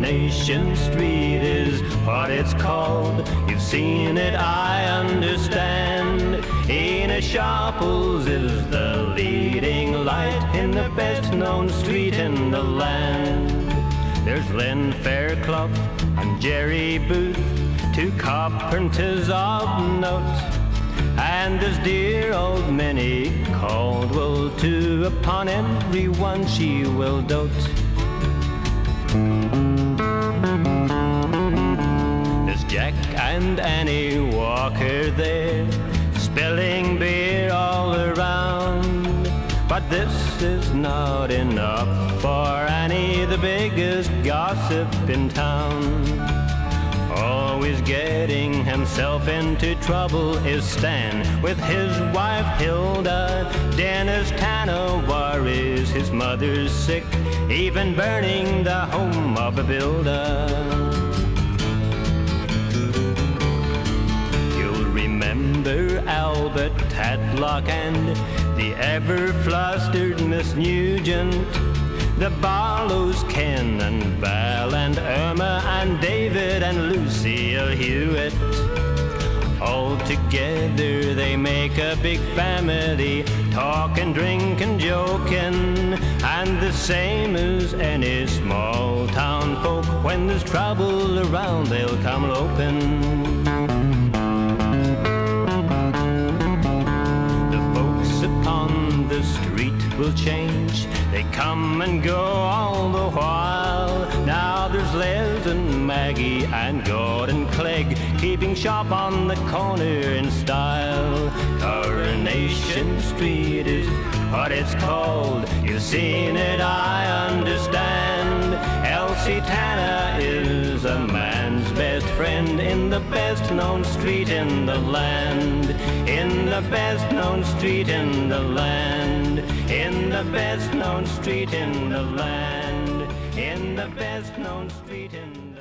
Coronation Street is what it's called. You've seen it, I understand. Ena Sharples is the leading light in the best known street in the land. There's Len Fairclough and Jerry Booth, two carpenters of note, and there's dear old Minnie Caldwell too. Upon everyone she will dote. There's Jack and Annie Walker there, spilling beer all around. But this is not enough for Annie, the biggest gossip in town. Always getting himself into trouble is Stan with his wife Hilda. Dennis Tanner worries his mother's sick, even burning the home of a builder. You'll remember Albert Tatlock and the ever-flustered Miss Nugent, the Barlows, Ken and Val and Irma and David and Lucille Hewitt. All together they make a big family, talking, drinking, joking, and the same as any small town folk. When there's trouble around, they'll come loping. The street will change, they come and go all the while. Now there's Les and Maggie and Gordon Clegg, keeping shop on the corner in style. Coronation Street is what it's called. You've seen it, I understand. Elsie Tanner is a man's best friend in the best known street in the land. In the best known street in the land. In the best known street in the land. In the best known street in the land.